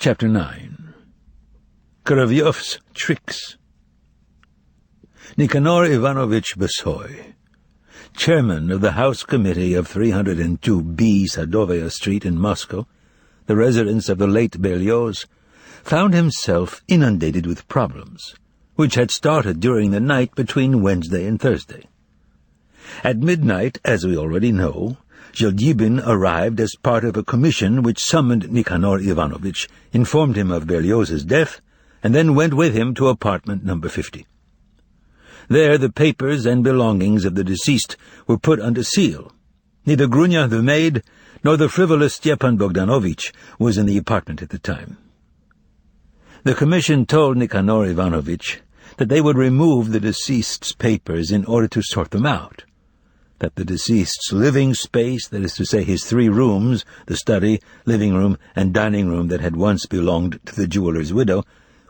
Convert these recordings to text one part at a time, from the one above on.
Chapter 9. Korovyov's Tricks. Nikanor Ivanovich Besoy, chairman of the House Committee of 302B Sadovaya Street in Moscow, the residence of the late Berlioz, found himself inundated with problems, which had started during the night between Wednesday and Thursday. At midnight, as we already know, Zhildjibin arrived as part of a commission which summoned Nikanor Ivanovich, informed him of Berlioz's death, and then went with him to apartment number 50. There the papers and belongings of the deceased were put under seal. Neither Grunya, the maid, nor the frivolous Stepan Bogdanovich was in the apartment at the time. The commission told Nikanor Ivanovich that they would remove the deceased's papers in order to sort them out, that the deceased's living space, that is to say his 3 rooms, the study, living room, and dining room that had once belonged to the jeweler's widow,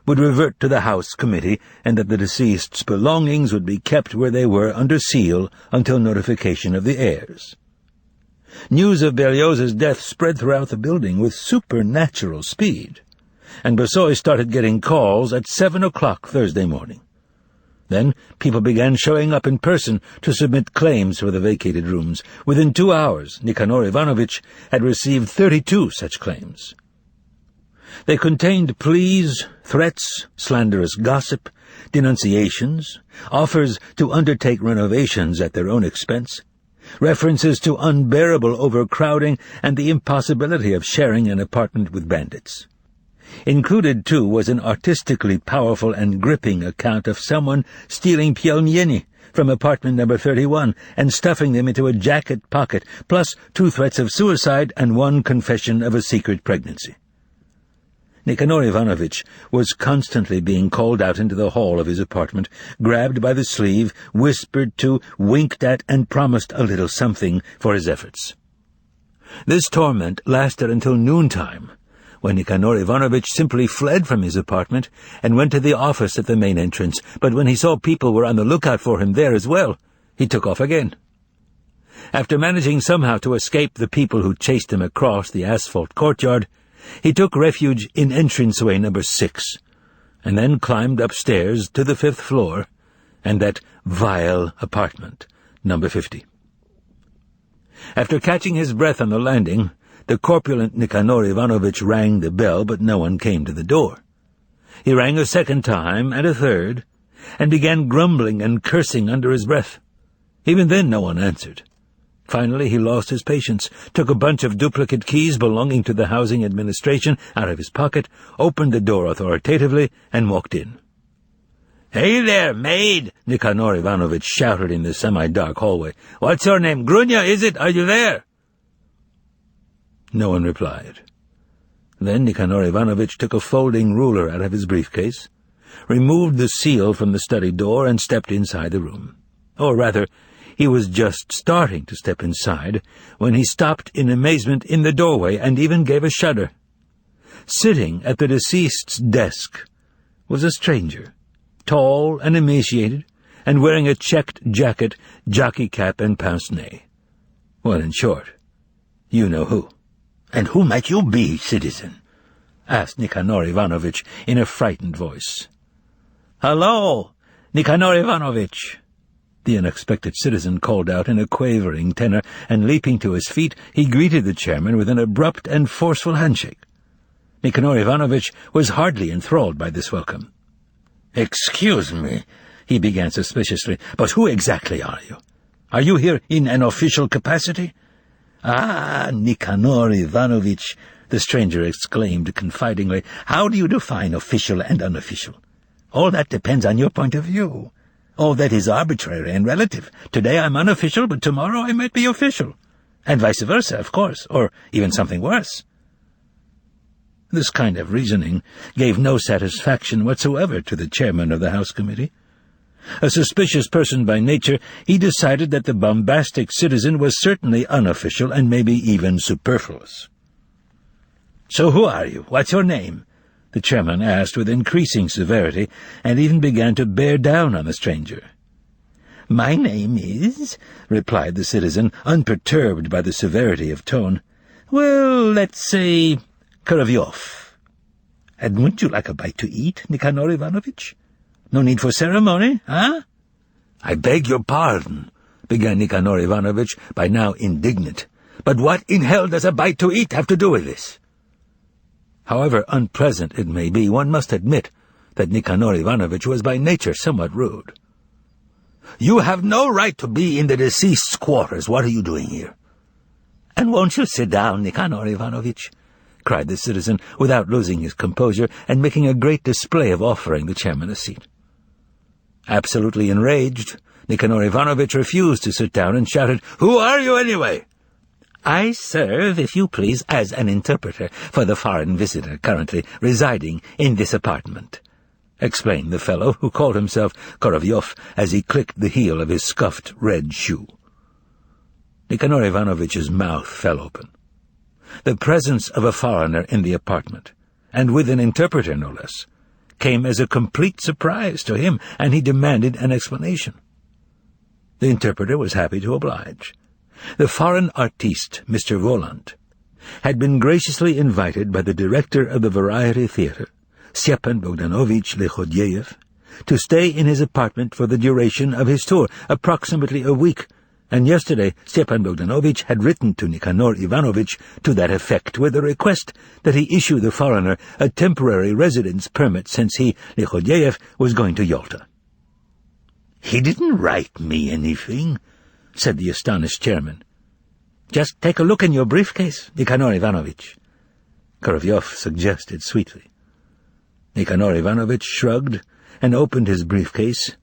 would revert to the House Committee, and that the deceased's belongings would be kept where they were under seal until notification of the heirs. News of Berlioz's death spread throughout the building with supernatural speed, and Besoy started getting calls at 7 o'clock Thursday morning. Then people began showing up in person to submit claims for the vacated rooms. Within 2 hours, Nikanor Ivanovich had received 32 such claims. They contained pleas, threats, slanderous gossip, denunciations, offers to undertake renovations at their own expense, references to unbearable overcrowding and the impossibility of sharing an apartment with bandits. Included, too, was an artistically powerful and gripping account of someone stealing pyelnyeni from apartment number 31 and stuffing them into a jacket pocket, plus 2 threats of suicide and 1 confession of a secret pregnancy. Nikanor Ivanovich was constantly being called out into the hall of his apartment, grabbed by the sleeve, whispered to, winked at, and promised a little something for his efforts. This torment lasted until noontime, when Nikanor Ivanovich simply fled from his apartment and went to the office at the main entrance, but when he saw people were on the lookout for him there as well, he took off again. After managing somehow to escape the people who chased him across the asphalt courtyard, he took refuge in entranceway number 6, and then climbed upstairs to the 5th floor, and that vile apartment, number 50. After catching his breath on the landing, the corpulent Nikanor Ivanovich rang the bell, but no one came to the door. He rang a 2nd time, and a 3rd, and began grumbling and cursing under his breath. Even then no one answered. Finally he lost his patience, took a bunch of duplicate keys belonging to the housing administration out of his pocket, opened the door authoritatively, and walked in. "Hey there, maid!" Nikanor Ivanovich shouted in the semi-dark hallway. "What's your name? Grunya, is it? Are you there?" No one replied. Then Nikanor Ivanovich took a folding ruler out of his briefcase, removed the seal from the study door, and stepped inside the room. Or rather, he was just starting to step inside when he stopped in amazement in the doorway and even gave a shudder. Sitting at the deceased's desk was a stranger, tall and emaciated, and wearing a checked jacket, jockey cap, and pince-nez. Well, in short, you know who. "And who might you be, citizen?" asked Nikanor Ivanovich in a frightened voice. "Hello, Nikanor Ivanovich!" the unexpected citizen called out in a quavering tenor, and leaping to his feet, he greeted the chairman with an abrupt and forceful handshake. Nikanor Ivanovich was hardly enthralled by this welcome. "Excuse me," he began suspiciously, "but who exactly are you? Are you here in an official capacity?" "Ah, Nikanor Ivanovich," the stranger exclaimed confidingly, "how do you define official and unofficial? All that depends on your point of view. All that is arbitrary and relative. Today I'm unofficial, but tomorrow I might be official. And vice versa, of course, or even something worse." This kind of reasoning gave no satisfaction whatsoever to the chairman of the House Committee. A suspicious person by nature, he decided that the bombastic citizen was certainly unofficial and maybe even superfluous. "So who are you? What's your name?" the chairman asked with increasing severity, and even began to bear down on the stranger. "My name is," replied the citizen, unperturbed by the severity of tone, "well, let's say Korovyov." And wouldn't you like a bite to eat, Nikanor Ivanovitch? No need for ceremony, huh? I beg your pardon, began Nikanor Ivanovitch, by now indignant. But what in hell does a bite to eat have to do with this? However unpleasant it may be, one must admit that Nikanor Ivanovitch was by nature somewhat rude. You have no right to be in the deceased's quarters. What are you doing here? And won't you sit down, Nikanor Ivanovitch? Cried the citizen, without losing his composure, and making a great display of offering the chairman a seat. Absolutely enraged, Nikanor Ivanovitch refused to sit down and shouted, "Who are you, anyway?" "I serve, if you please, as an interpreter for the foreign visitor currently residing in this apartment," explained the fellow, who called himself Korovyov, as he clicked the heel of his scuffed red shoe. Nikanor Ivanovitch's mouth fell open. The presence of a foreigner in the apartment, and with an interpreter no less, came as a complete surprise to him, and he demanded an explanation. The interpreter was happy to oblige. The foreign artiste, Mr. Volant, had been graciously invited by the director of the Variety Theatre, Stepan Bogdanovich Lekhodyeyev, to stay in his apartment for the duration of his tour, approximately a week, and yesterday Stepan Bogdanovich had written to Nikanor Ivanovitch to that effect, with a request that he issue the foreigner a temporary residence permit, since he, Lekhodyeyev, was going to Yalta. "He didn't write me anything," said the astonished chairman. "Just take a look in your briefcase, Nikanor Ivanovitch," Korovyov suggested sweetly. Nikanor Ivanovitch shrugged and opened his briefcase,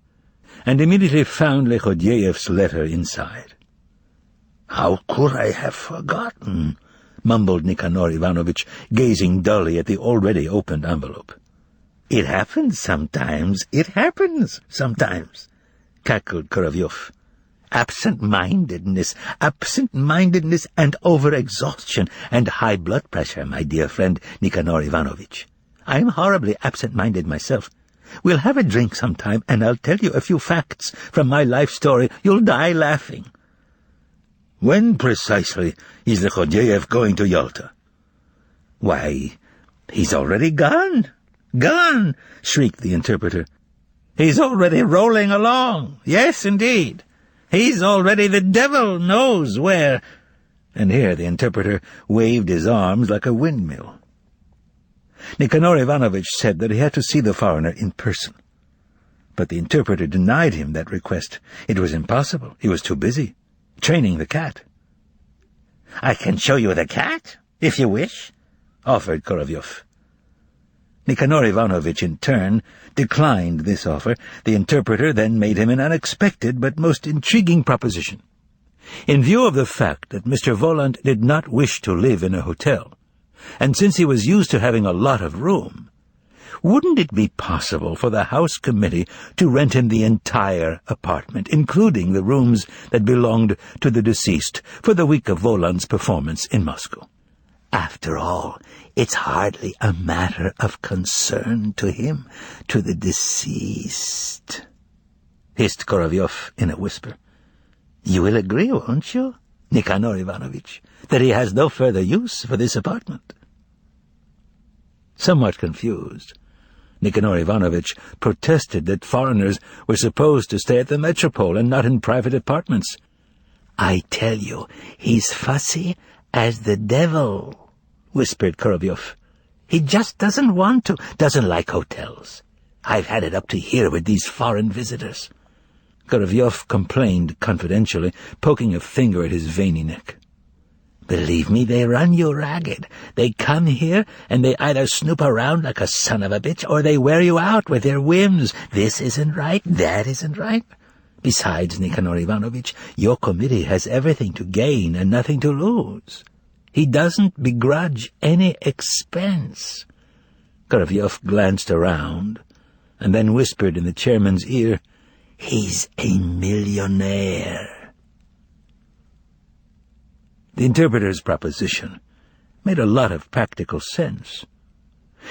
and immediately found Lekhodyeyev's letter inside. "How could I have forgotten?" mumbled Nikanor Ivanovitch, gazing dully at the already opened envelope. "It happens sometimes, cackled Korovyov. Absent-mindedness and over-exhaustion and high blood pressure, my dear friend Nikanor Ivanovitch. I'm horribly absent-minded myself. We'll have a drink sometime, and I'll tell you a few facts from my life story. You'll die laughing." "When precisely is Lekhodyeyev going to Yalta?" "Why, he's already gone. Gone!" shrieked the interpreter. "He's already rolling along. Yes, indeed. He's already the devil knows where." And here the interpreter waved his arms like a windmill. Nikanor Ivanovitch said that he had to see the foreigner in person. But the interpreter denied him that request. It was impossible. He was too busy, training the cat. "I can show you the cat, if you wish," offered Korovyov. Nikanor Ivanovitch, in turn, declined this offer. The interpreter then made him an unexpected but most intriguing proposition. In view of the fact that Mr. Volant did not wish to live in a hotel, and since he was used to having a lot of room, wouldn't it be possible for the house committee to rent him the entire apartment, including the rooms that belonged to the deceased, for the week of Volant's performance in Moscow? After all, it's hardly a matter of concern to him, to the deceased," hissed Korovyov in a whisper. "You will agree, won't you, Nikanor Ivanovitch, that he has no further use for this apartment?" Somewhat confused, Nikanor Ivanovitch protested that foreigners were supposed to stay at the Metropole and not in private apartments. "I tell you, he's fussy as the devil," whispered Korovyov. "He just doesn't want to, doesn't like hotels. I've had it up to here with these foreign visitors." Korovyov complained confidentially, poking a finger at his veiny neck. "Believe me, they run you ragged. They come here, and they either snoop around like a son of a bitch, or they wear you out with their whims. This isn't right, that isn't right. Besides, Nikanor Ivanovitch, your committee has everything to gain and nothing to lose. He doesn't begrudge any expense." Korovyov glanced around, and then whispered in the chairman's ear, "He's a millionaire." The interpreter's proposition made a lot of practical sense.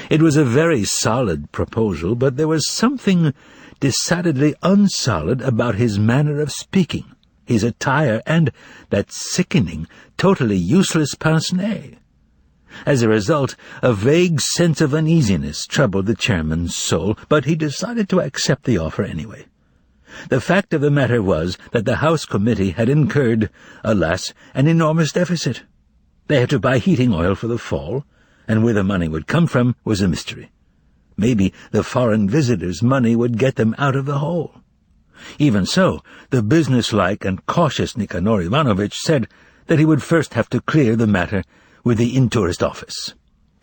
It was a very solid proposal, but there was something decidedly unsolid about his manner of speaking, his attire, and that sickening, totally useless pince-nez. As a result, a vague sense of uneasiness troubled the chairman's soul, but he decided to accept the offer anyway. The fact of the matter was that the House Committee had incurred, alas, an enormous deficit. They had to buy heating oil for the fall, and where the money would come from was a mystery. Maybe the foreign visitors' money would get them out of the hole. Even so, the businesslike and cautious Nikanor Ivanovich said that he would first have to clear the matter with the in-tourist office.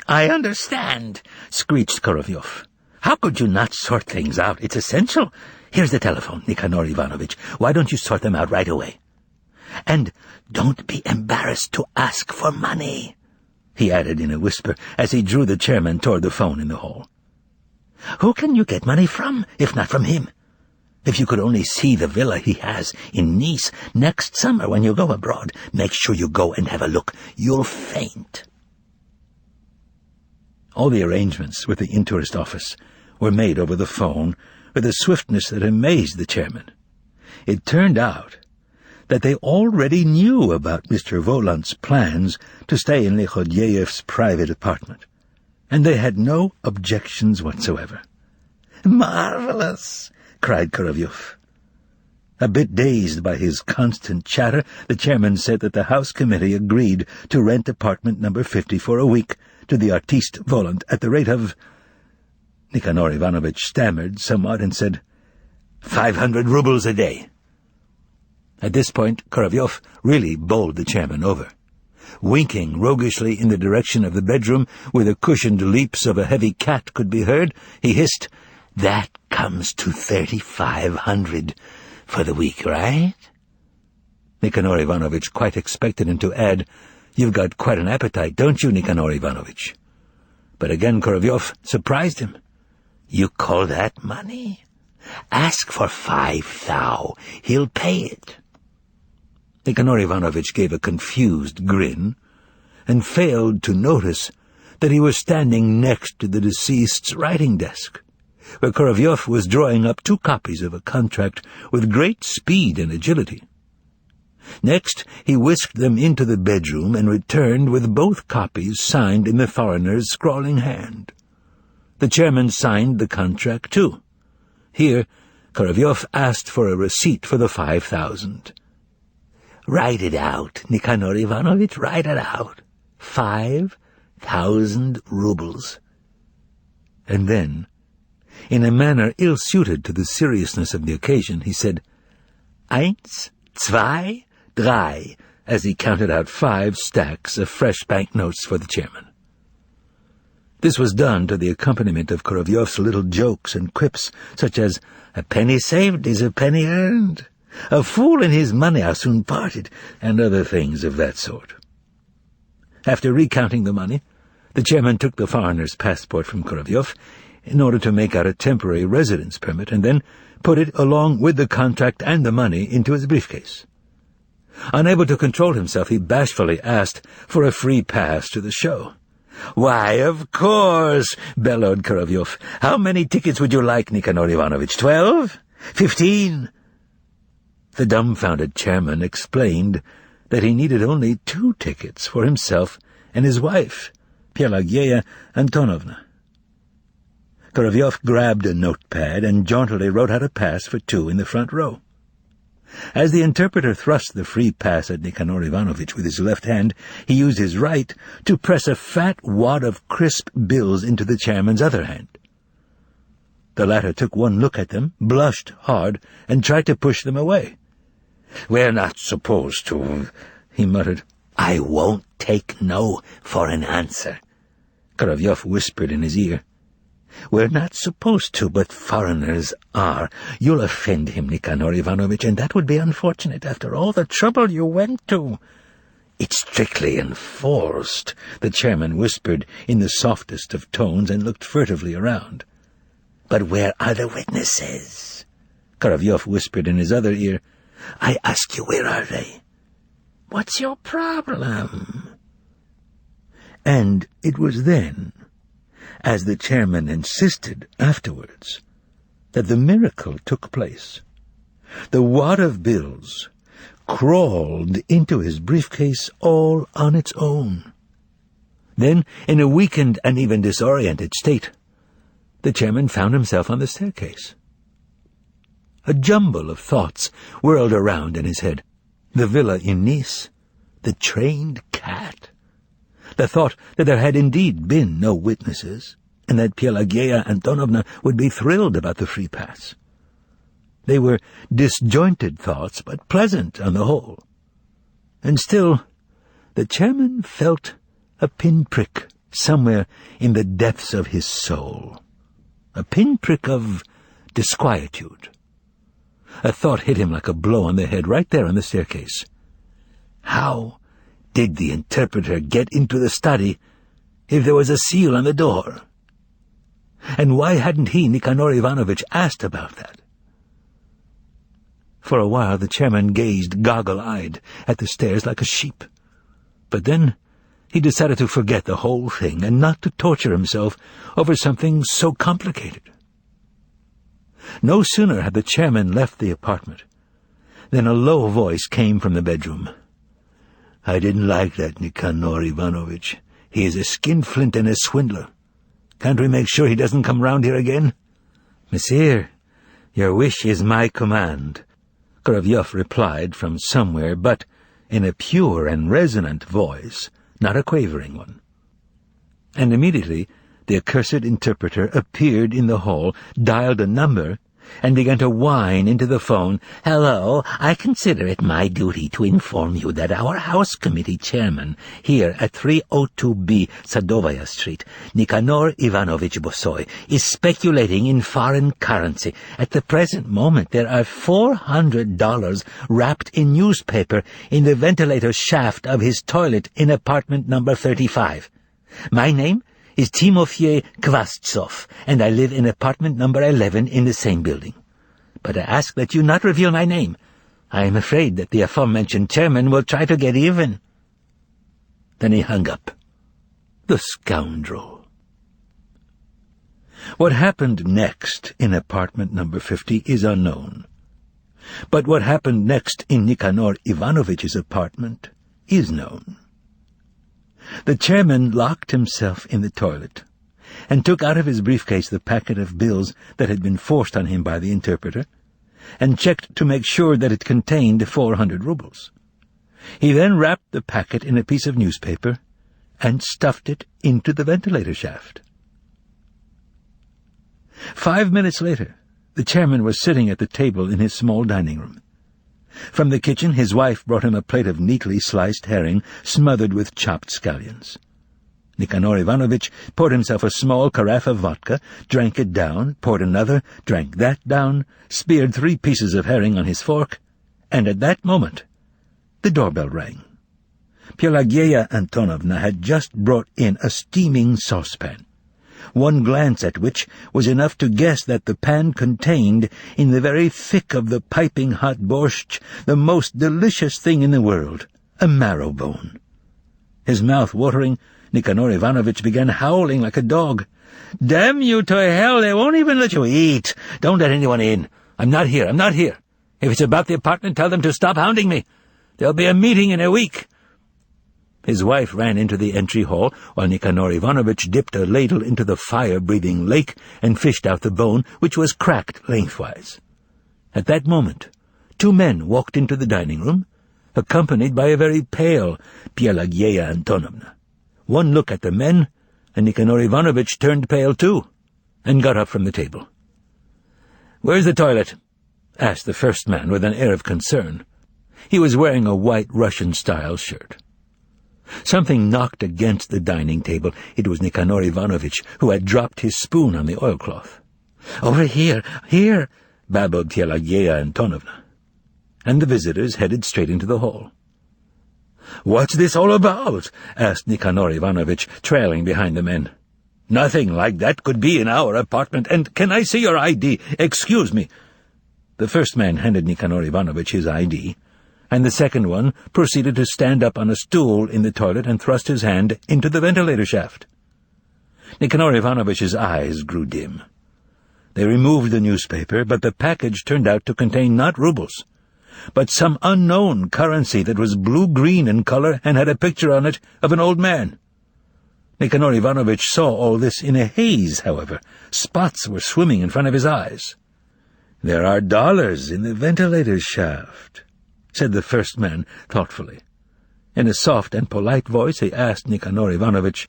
"I understand," screeched Korovyov. "How could you not sort things out? It's essential. Here's the telephone, Nikanor Ivanovich. Why don't you sort them out right away? And don't be embarrassed to ask for money," he added in a whisper as he drew the chairman toward the phone in the hall. "Who can you get money from, if not from him? If you could only see the villa he has in Nice next summer when you go abroad, make sure you go and have a look. You'll faint." All the arrangements with the in-tourist office were made over the phone with a swiftness that amazed the chairman. It turned out that they already knew about Mr. Volant's plans to stay in Lekhodyeyev's private apartment, and they had no objections whatsoever. "Marvelous!" cried Korovyov. A bit dazed by his constant chatter, the chairman said that the House Committee agreed to rent apartment number 50 for a week to the artiste Volant at the rate of— Nikanor Ivanovich stammered somewhat and said, 500 rubles a day. At this point, Korovyov really bowled the chairman over. Winking roguishly in the direction of the bedroom where the cushioned leaps of a heavy cat could be heard, he hissed, "That comes to 3,500 for the week, right?" Nikanor Ivanovich quite expected him to add, "You've got quite an appetite, don't you, Nikanor Ivanovich?" But again Korovyov surprised him. "You call that money? Ask for 5,000. He'll pay it." Nikanor Ivanovich gave a confused grin and failed to notice that he was standing next to the deceased's writing desk, where Korovyov was drawing up 2 copies of a contract with great speed and agility. Next, he whisked them into the bedroom and returned with both copies signed in the foreigner's scrawling hand. The chairman signed the contract too. Here, Korovyov asked for a receipt for the 5,000. "Write it out, Nikanor Ivanovich, write it out. 5,000 rubles. And then, in a manner ill-suited to the seriousness of the occasion, he said, "Eins, zwei, drei," as he counted out 5 stacks of fresh banknotes for the chairman. This was done to the accompaniment of Korovyov's little jokes and quips, such as, "A penny saved is a penny earned," "A fool and his money are soon parted," and other things of that sort. After recounting the money, the chairman took the foreigner's passport from Korovyov in order to make out a temporary residence permit, and then put it, along with the contract and the money, into his briefcase. Unable to control himself, he bashfully asked for a free pass to the show. "Why, of course," bellowed Korovyov. "How many tickets would you like, Nikanor Ivanovich? 12? 15? The dumbfounded chairman explained that he needed only 2 tickets for himself and his wife, Pelageya Antonovna. Korovyov grabbed a notepad and jauntily wrote out a pass for 2 in the front row. As the interpreter thrust the free pass at Nikanor Ivanovich with his left hand, he used his right to press a fat wad of crisp bills into the chairman's other hand. The latter took one look at them, blushed hard, and tried to push them away. "We're not supposed to," he muttered. "I won't take no for an answer," Korovyov whispered in his ear. "We're not supposed to, but foreigners are. You'll offend him, Nikanor Ivanovich, and that would be unfortunate after all the trouble you went to." "It's strictly enforced," the chairman whispered in the softest of tones and looked furtively around. "But where are the witnesses?" Korovyov whispered in his other ear. "I ask you, where are they? What's your problem?" And it was then, as the chairman insisted afterwards, that the miracle took place. The wad of bills crawled into his briefcase all on its own. Then, in a weakened and even disoriented state, the chairman found himself on the staircase. A jumble of thoughts whirled around in his head. The villa in Nice, the trained cat, the thought that there had indeed been no witnesses, and that Pelageya Antonovna would be thrilled about the free pass. They were disjointed thoughts, but pleasant on the whole. And still, the chairman felt a pinprick somewhere in the depths of his soul, a pinprick of disquietude. A thought hit him like a blow on the head right there on the staircase. How did the interpreter get into the study if there was a seal on the door? And why hadn't he, Nikanor Ivanovich, asked about that? For a while the chairman gazed goggle-eyed at the stairs like a sheep. But then he decided to forget the whole thing and not to torture himself over something so complicated. No sooner had the chairman left the apartment than a low voice came from the bedroom. "I didn't like that Nikanor Ivanovich. He is a skinflint and a swindler. Can't we make sure he doesn't come round here again?" "Monsieur, your wish is my command," Korovyov replied from somewhere, but in a pure and resonant voice, not a quavering one. And immediately the accursed interpreter appeared in the hall, dialed a number, and began to whine into the phone. "Hello, I consider it my duty to inform you that our House Committee chairman here at 302B Sadovaya Street, Nikanor Ivanovich Bosoy, is speculating in foreign currency. At the present moment there are $400 wrapped in newspaper in the ventilator shaft of his toilet in apartment number 35. My name is Timofey Kvastsov, and I live in apartment number 11 in the same building. But I ask that you not reveal my name. I am afraid that the aforementioned chairman will try to get even." Then he hung up. The scoundrel. What happened next in apartment number 50 is unknown. But what happened next in Nikanor Ivanovitch's apartment is known. The chairman locked himself in the toilet and took out of his briefcase the packet of bills that had been forced on him by the interpreter, and checked to make sure that it contained 400 rubles. He then wrapped the packet in a piece of newspaper and stuffed it into the ventilator shaft. 5 minutes later, the chairman was sitting at the table in his small dining room. From the kitchen his wife brought him a plate of neatly sliced herring smothered with chopped scallions. Nikanor Ivanovich poured himself a small carafe of vodka, drank it down, poured another, drank that down, speared 3 pieces of herring on his fork, and at that moment the doorbell rang. Pelageya Antonovna had just brought in a steaming saucepan, one glance at which was enough to guess that the pan contained, in the very thick of the piping hot borscht, the most delicious thing in the world, a marrow bone. His mouth watering, Nikanor Ivanovich began howling like a dog. "Damn you to hell, they won't even let you eat. Don't let anyone in. I'm not here. If it's about the apartment, tell them to stop hounding me. There'll be a meeting in a week." His wife ran into the entry hall, while Nikanor Ivanovich dipped a ladle into the fire-breathing lake and fished out the bone, which was cracked lengthwise. At that moment, 2 men walked into the dining room, accompanied by a very pale Pelageya Antonovna. One look at the men, and Nikanor Ivanovich turned pale too, and got up from the table. "Where's the toilet?" asked the first man with an air of concern. He was wearing a white Russian-style shirt. Something knocked against the dining table. It was Nikanor Ivanovich, who had dropped his spoon on the oilcloth. "Over here, babbled Pelageya Antonovna. And the visitors headed straight into the hall. "What's this all about?" asked Nikanor Ivanovich, trailing behind the men. "Nothing like that could be in our apartment, and can I see your ID? Excuse me." The first man handed Nikanor Ivanovich his ID, and the second one proceeded to stand up on a stool in the toilet and thrust his hand into the ventilator shaft. Nikanor Ivanovich's eyes grew dim. They removed the newspaper, but the package turned out to contain not rubles, but some unknown currency that was blue-green in color and had a picture on it of an old man. Nicanor Ivanovich saw all this in a haze, however. Spots were swimming in front of his eyes. "There are dollars in the ventilator shaft," said the first man thoughtfully. In a soft and polite voice he asked Nicanor Ivanovich,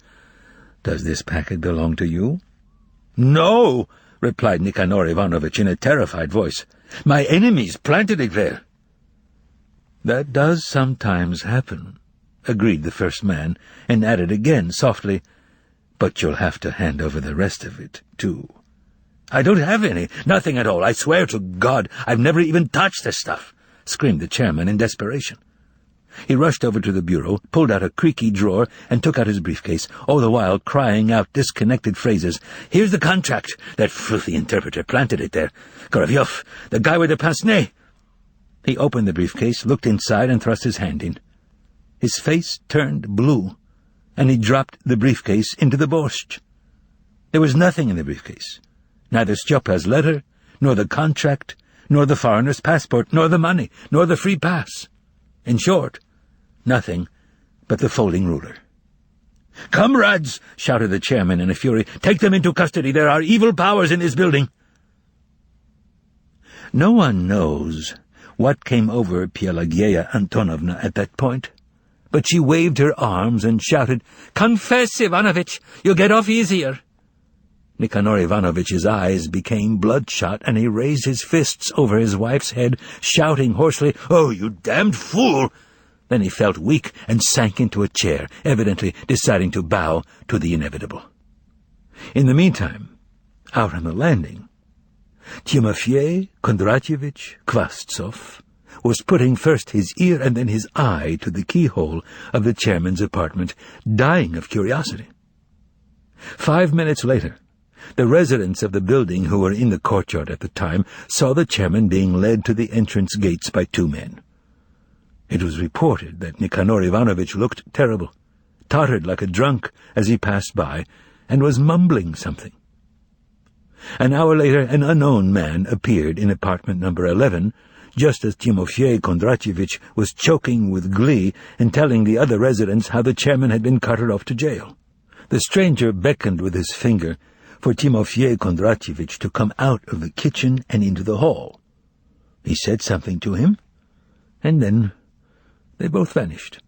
"Does this packet belong to you?" "No," replied Nicanor Ivanovich in a terrified voice. "My enemies planted it there." "That does sometimes happen," agreed the first man, and added again softly, "But you'll have to hand over the rest of it, too." "I don't have any, nothing at all. I swear to God, I've never even touched the stuff," screamed the chairman in desperation. He rushed over to the bureau, pulled out a creaky drawer, and took out his briefcase, all the while crying out disconnected phrases. "Here's the contract. That filthy interpreter planted it there. Korovyov, the guy with the pince-nez." He opened the briefcase, looked inside, and thrust his hand in. His face turned blue, and he dropped the briefcase into the borscht. There was nothing in the briefcase. Neither Stjopa's letter, nor the contract, nor the foreigner's passport, nor the money, nor the free pass. In short, nothing but the folding ruler. "Comrades," shouted the chairman in a fury, "take them into custody. There are evil powers in this building." No one knows what came over Pelageya Antonovna at that point, but she waved her arms and shouted, "Confess, Ivanovich! You'll get off easier!" Nicanor Ivanovitch's eyes became bloodshot, and he raised his fists over his wife's head, shouting hoarsely, "Oh, you damned fool!" Then he felt weak and sank into a chair, evidently deciding to bow to the inevitable. In the meantime, out on the landing, Timofey Kondratyevich Kvastsov was putting first his ear and then his eye to the keyhole of the chairman's apartment, dying of curiosity. 5 minutes later, the residents of the building who were in the courtyard at the time saw the chairman being led to the entrance gates by 2 men. It was reported that Nicanor Ivanovich looked terrible, tottered like a drunk as he passed by, and was mumbling something. An hour later, an unknown man appeared in apartment number 11, just as Timofey Kondratyevich was choking with glee and telling the other residents how the chairman had been carted off to jail. The stranger beckoned with his finger for Timofey Kondratyevich to come out of the kitchen and into the hall. He said something to him, and then they both vanished.